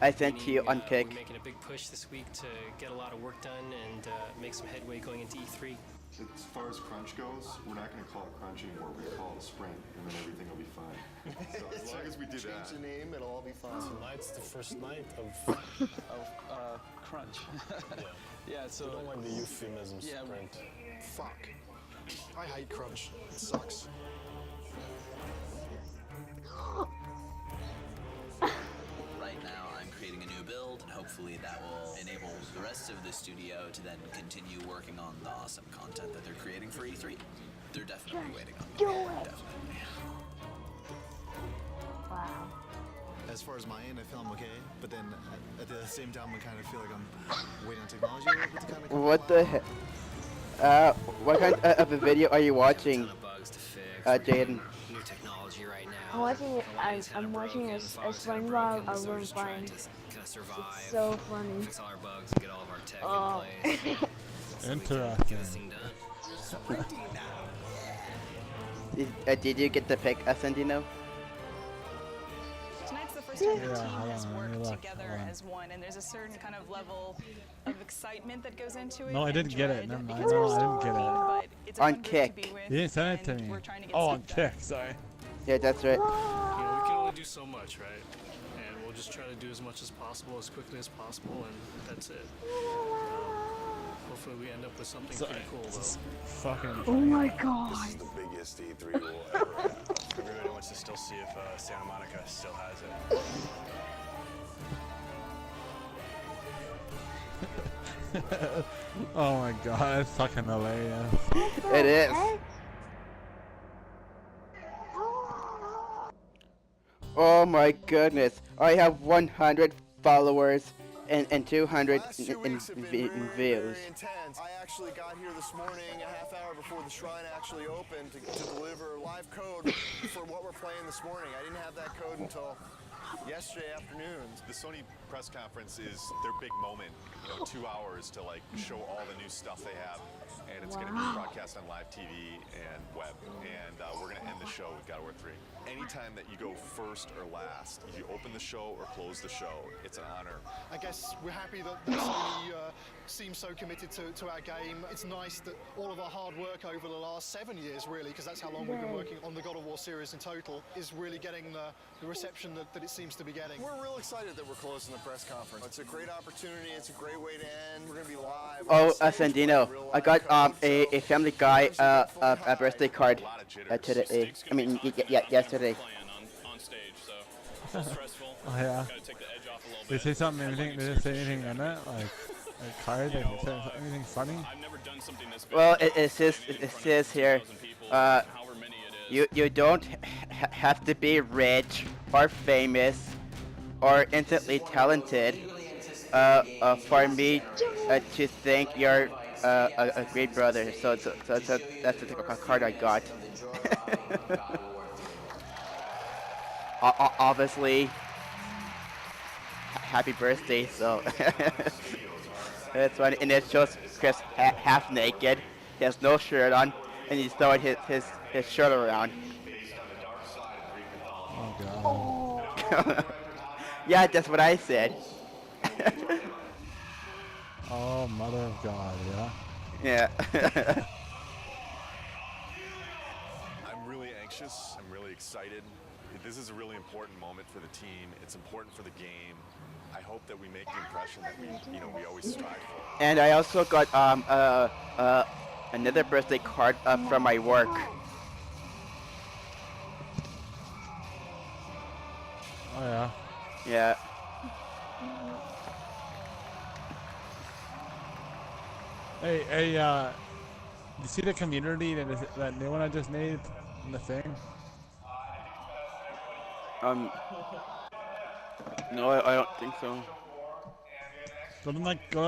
I sent to you on Kick. We're making a big push this week to get a lot of work done and make some headway going into E3. As far as crunch goes, we're not going to call it crunch anymore. We're going to call it a sprint, and then everything will be fine. So as long as we do that. Change the name, it'll all be fine. Tonight's the first night of crunch. yeah. So I don't like the euphemism sprint. Fuck. I hate crunch. It sucks. Right now, I'm creating a new build, and hopefully that will enable the rest of the studio to then continue working on the awesome content that they're creating for E3. They're definitely waiting on do it. it. Definitely. Wow. As far as my end, I feel I'm okay, but then at the same time, I kind of feel like I'm waiting on technology a little bit to kind of come What the heck? What kind of a video are you watching, Jaden? New technology right now. I'm watching it. I'm watching a SpongeBob Alone Fine. It's so funny. Fix all our bugs and get all of our tech in place. Interesting. Did you get the pick, Ascendino? Tonight's the first time the Yeah, team hold has on, worked let me look, together hold on. as one, and there's a certain kind of level of excitement that goes into it. No, I and didn't get it. dread, Never mind. because No, we're I still didn't get it. working, but it's a On fun group Kick. to be with, You didn't send it to and me. we're trying to get Oh, on feedback. Kick, sorry. Yeah, that's right. You know, we can only do so much, right? And we'll just try to do as much as possible, as quickly as possible, and that's it. Hopefully we end up with something Sorry. pretty cool, This though. is fucking Oh my god. This is the biggest E3 we'll ever have. Everybody wants to still see if Santa Monica still has it. Oh my god, it's fucking hilarious. It is. Oh my goodness. I have 100 followers and 200 Last 2 weeks have been very, views. very intense. I actually got here this morning a half hour before the shrine actually opened to deliver live code for what we're playing this morning. I didn't have that code until yesterday afternoon. The Sony press conference is their big moment. You know, 2 hours to like show all the new stuff they have, and it's going to be broadcast on live TV and web. And we're going to end the show with God of War 3. Anytime that you go first or last, if you open the show or close the show, it's an honor. I guess we're happy that Sony seems so committed to our game. It's nice that all of our hard work over the last 7 years, really, because that's how long we've been working on the God of War series in total, is really getting the reception that it seems to be getting. We're real excited that we're closing the press conference. It's a great opportunity. It's a great way to end. We're going to be live. Oh, Ascendino, I got a Family Guy a birthday card today. I mean, yesterday. On stage, so it's stressful. Oh yeah. Gotta take the edge off a little Did they say something? Anything? Did they say anything in it? Like card? Like, say anything funny? I've never done something this big. Well, it says here, you don't have to be rich or famous or instantly talented for me to think you're a great brother. So that's the card I got. Obviously, happy birthday, so that's funny. And it shows Chris half naked. He has no shirt on, and he's throwing his shirt around. Oh god. Yeah, that's what I said. Oh mother of God, yeah. Yeah. I'm really anxious. I'm really excited. This is a really important moment for the team. It's important for the game. I hope that we make the impression that we always strive for. And I also got another birthday card from my work. Oh yeah. Yeah. Hey, you see the community that new one I just made in the thing? No, I don't think so. Go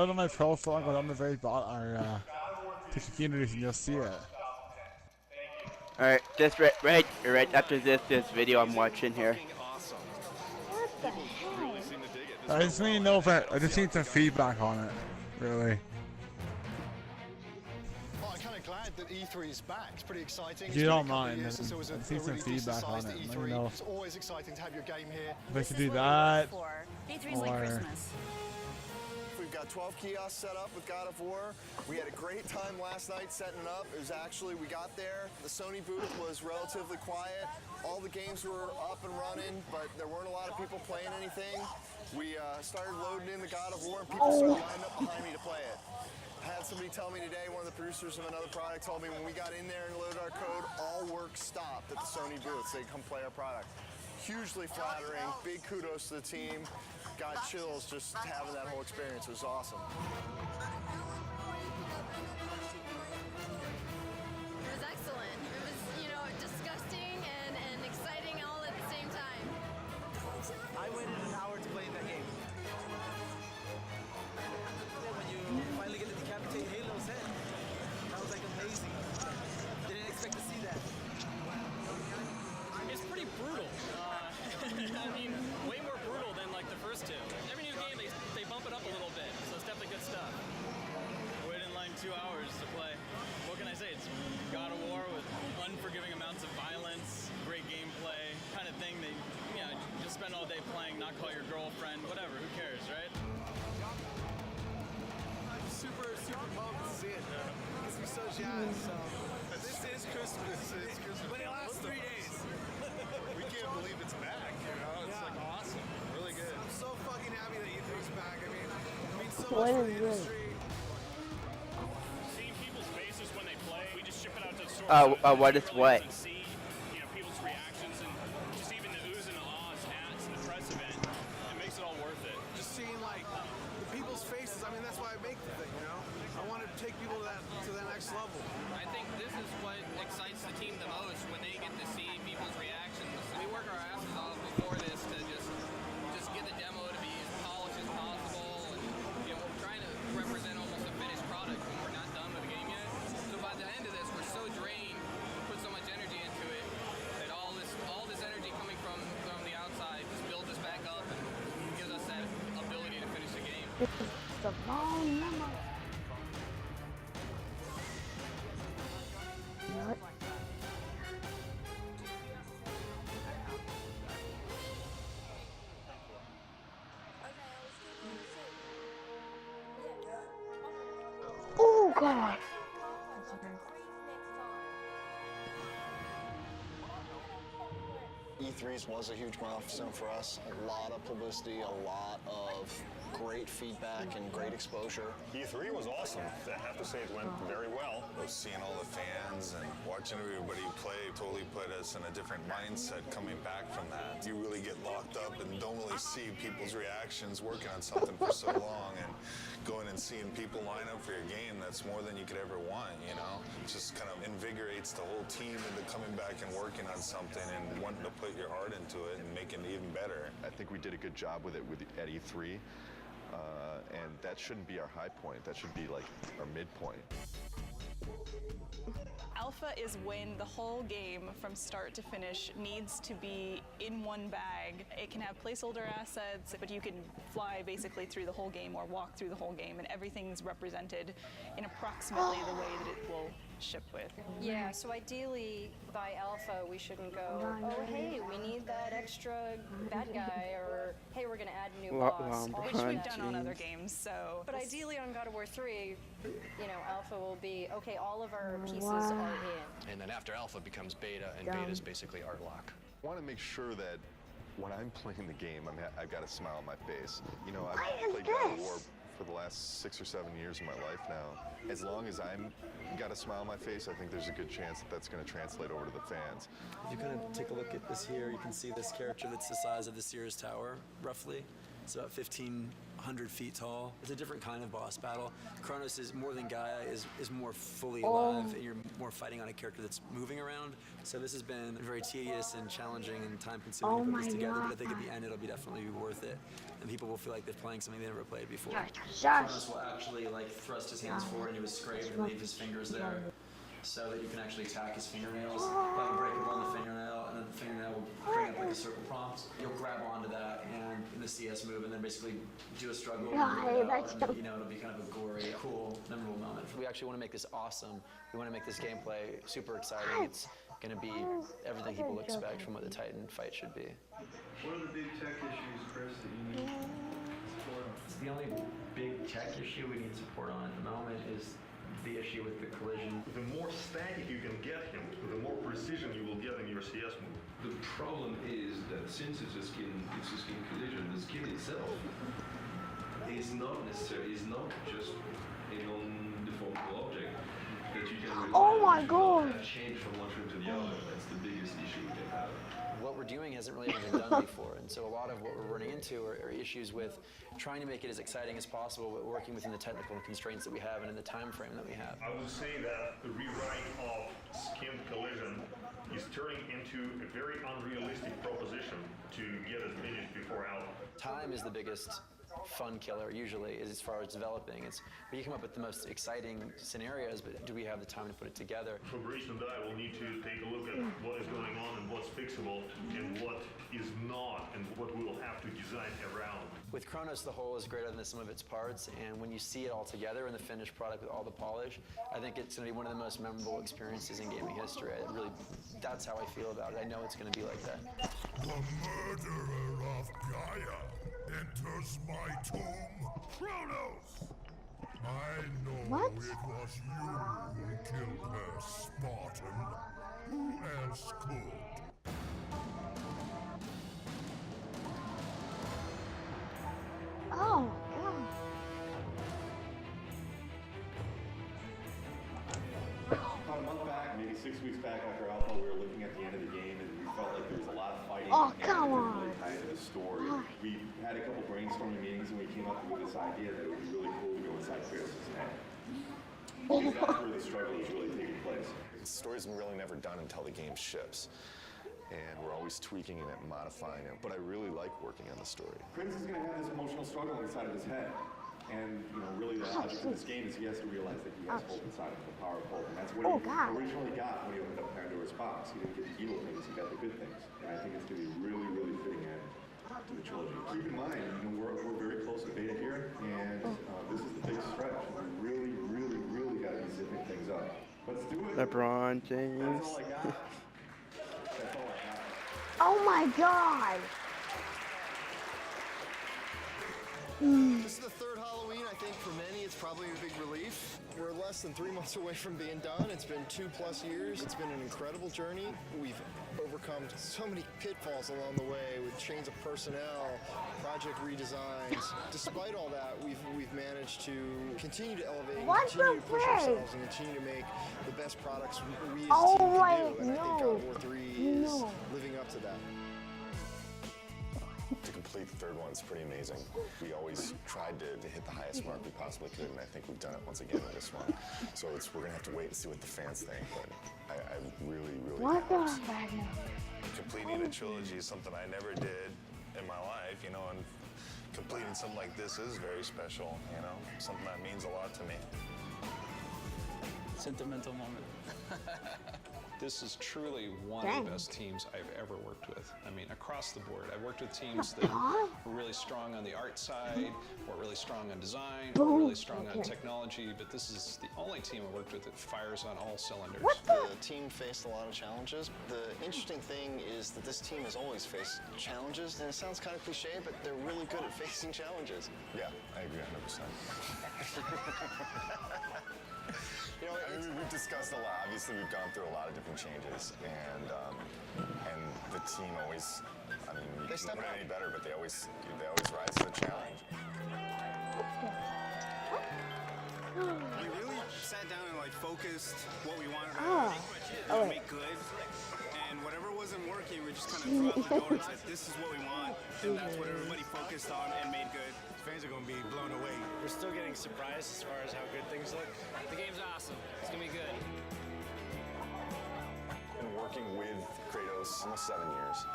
to my profile, go down the very bottom, or to communities, and you'll see it. Alright, just right after this video I'm watching here. What the heck? I just need to know if I just need some feedback on it, really. Oh, I'm kind of glad that that E3 is back. It's pretty exciting. If you It's been don't a couple of mind, years since there was a I've seen some really decent feedback on sized it. Let me E3. know. It's always exciting to have your game here. If I should do that, E3's like or Christmas. We've got 12 kiosks set up with God of War. We had a great time last night setting it up. It was actually, we got there, the Sony booth was relatively quiet. All the games were up and running, but there weren't a lot of people playing anything. We started loading in the God of War and people started lining up behind me to play it. I had somebody tell me today, one of the producers of another product told me when we got in there and loaded our code, all work stopped at the Sony booth so they could come play our product. Hugely flattering, big kudos to the team. Got chills just having that whole experience. It was awesome. It was excellent. It was, you know, disgusting and exciting all at the same time. I waited an hour to play that game. When you finally get to decapitate Halo's head, that was like amazing. Didn't expect to see that. It's pretty brutal. I mean, way more brutal than like the first two. Every new game, they bump it up a little bit, so it's definitely good stuff. I waited in line 2 hours to play. What can I say? It's God of War with unforgiving amounts of violence, great gameplay, kind of thing that, you know, just spend all day playing, not call your girlfriend, whatever, who cares, right? I'm super pumped to see it. Gets me so jazzed. So this is Christmas. It's Christmas. But it lasts 3 days. We can't believe it's back, you know? It's like awesome. Really good. I'm so fucking happy that E3's back. I mean, it means so What much for is the this? industry. Seeing people's faces when they play, we just ship it out to the store. What is what? See, you know, people's reactions and just even the oohs and the ahs at the press event. It makes it all worth it. Just seeing like the people's faces. I mean, that's why I make the thing. You know, I want to take people to that next level. I think this is what excites the team the most, when they get to see people's reactions. We work our asses off before this to just get the demo to be as polished as possible, and you know, we're trying to represent almost a finished product when we're not done with the game yet. So by the end of this, we're so drained, put so much energy into it, that all this energy coming from the outside just builds us back up and gives us that ability to finish the game. The wrong number. What? Oh God. E3's was a huge milestone for us. A lot of publicity, a lot of great feedback and great exposure. E3 was awesome. I have to say it went very well. Seeing all the fans and watching everybody play totally put us in a different mindset coming back from that. You really get locked up and don't really see people's reactions working on something for so long, and going and seeing people line up for your game, that's more than you could ever want, you know? It just kind of invigorates the whole team into coming back and working on something and wanting to put your heart into it and making it even better. I think we did a good job with it at E3, and that shouldn't be our high point. That should be like our midpoint. Alpha is when the whole game from start to finish needs to be in one bag. It can have placeholder assets, but you can fly basically through the whole game or walk through the whole game, and everything's represented in approximately the way that it will ship with. Yeah, so ideally by alpha we shouldn't go, oh hey, we need that extra bad guy, or hey, we're gonna add a new boss, which we've done on other games, so. But ideally on God of War 3, you know, alpha will be, okay, all of our pieces are in. And then after alpha becomes beta, and beta is basically art lock. I want to make sure that when I'm playing the game, I've got a smile on my face. You know, I've played God of War for the last 6 or 7 years of my life now. As long as I'm got a smile on my face, I think there's a good chance that that's going to translate over to the fans. If you kind of take a look at this here, you can see this character that's the size of the Sears Tower, roughly. It's about 1,500 feet tall. It's a different kind of boss battle. Kronos is more than Gaia, is more fully alive, and you're more fighting on a character that's moving around. So this has been very tedious and challenging and time-consuming to put this together, but I think at the end it'll be definitely worth it. And people will feel like they're playing something they never played before. Kronos will actually like thrust his hands forward into his scrape and leave his fingers there, so that you can actually attack his fingernails, like break him on the fingernail, and then thing that will bring up like a circle prompt. You'll grab onto that and in the CS move, and then basically do a struggle. And you know, it'll be kind of a gory, cool, memorable moment. We actually want to make this awesome. We want to make this gameplay super exciting. It's going to be everything people expect from what the Titan fight should be. What are the big tech issues, Chris, that you need support on? The only big tech issue we need support on at the moment is the issue with the collision. The more static you can get him, the more precision you will get in your CS move. The problem is that since it's a skin collision, the skin itself is not necessarily, is not just a non-deformable object that you can change from one trim to the other. That's the biggest issue we can have. What we're doing hasn't really ever been done before, and so a lot of what we're running into are issues with trying to make it as exciting as possible, but working within the technical constraints that we have and in the time frame that we have. I would say that the rewrite of skin collision is turning into a very unrealistic proposition to get it finished before alpha. Time is the biggest fun killer usually as far as developing. It's we come up with the most exciting scenarios, but do we have the time to put it together? Fabrice and I will need to take a look at what is going on and what's fixable and what is not and what we will have to design around. With Chronos, the whole is greater than the sum of its parts, and when you see it all together in the finished product with all the polish, I think it's going to be one of the most memorable experiences in gaming history. That's how I feel about it. I know it's going to be like that. The murderer of Gaia enters my tomb. Chronos! I know it was you who killed her, Spartan. Who else could? Oh, God. About a month back, maybe 6 weeks back after Alpha, we were looking at the end of the game and we felt like there was a lot of fighting. Oh, and come it didn't on. really tie into the story. We had a couple brainstorming meetings and we came up with this idea that it would be really cool to go inside Kratos' head. Because that's where the struggle is really taking place. The story's really never done until the game ships. And we're always tweaking it and modifying it. But I really like working on the story. Kratos is going to have this emotional struggle inside of his head. And, you know, really the logic of this game is he has to realize that he has hope inside of him, the power of hope. And that's what he originally got when he opened up Pandora's box. He didn't get the evil things, he got the good things. And I think it's going to be really, really fitting end to the trilogy. Keep in mind, you know, we're very close to beta here, and this is the big stretch. We really, really, really got to be zipping things up. Let's do it. LeBron James. That's all I got. That's all I got. Oh my God. This is the third Halloween. I think for many it's probably a big relief. We're less than 3 months away from being done. It's been 2+ years. It's been an incredible journey. We've overcome so many pitfalls along the way with change of personnel, project redesigns. Despite all that, we've managed to continue to elevate, continue to push ourselves, and continue to make the best products we as a team can do. And I think God of War 3 is living up to that. To complete the third one is pretty amazing. We always tried to hit the highest mark we possibly could, and I think we've done it once again with this one. So we're going to have to wait and see what the fans think, but I really, really Completing a trilogy is something I never did in my life, you know, and completing something like this is very special, you know, something that means a lot to me. Sentimental moment. This is truly one of the best teams I've ever worked with. I mean, across the board. I've worked with teams that were really strong on the art side, or really strong on design, or really strong on technology, but this is the only team I worked with that fires on all cylinders. The team faced a lot of challenges. The interesting thing is that this team has always faced challenges, and it sounds kind of cliche, but they're really good at facing challenges. Yeah, I agree 100%. You know, I mean, we've discussed a lot. Obviously, we've gone through a lot of different changes, and the team always, I mean, you can't put it any better, but they always rise to the challenge. We really sat down and focused what we wanted to make good, and whatever wasn't working, we just kind of threw out the door and said, "This is what we want," and that's what everybody focused on and made good. Fans are going to be blown away. We're still getting surprised as far as how good things look. The game's awesome. It's gonna be good. Been working with Kratos almost 7 years.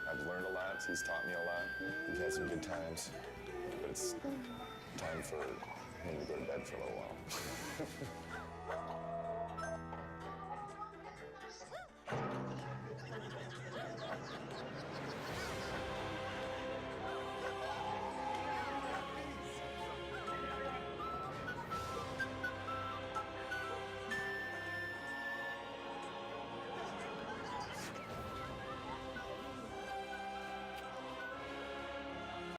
I've learned a lot. He's taught me a lot. We've had some good times, but it's time for him to go to bed for a little while.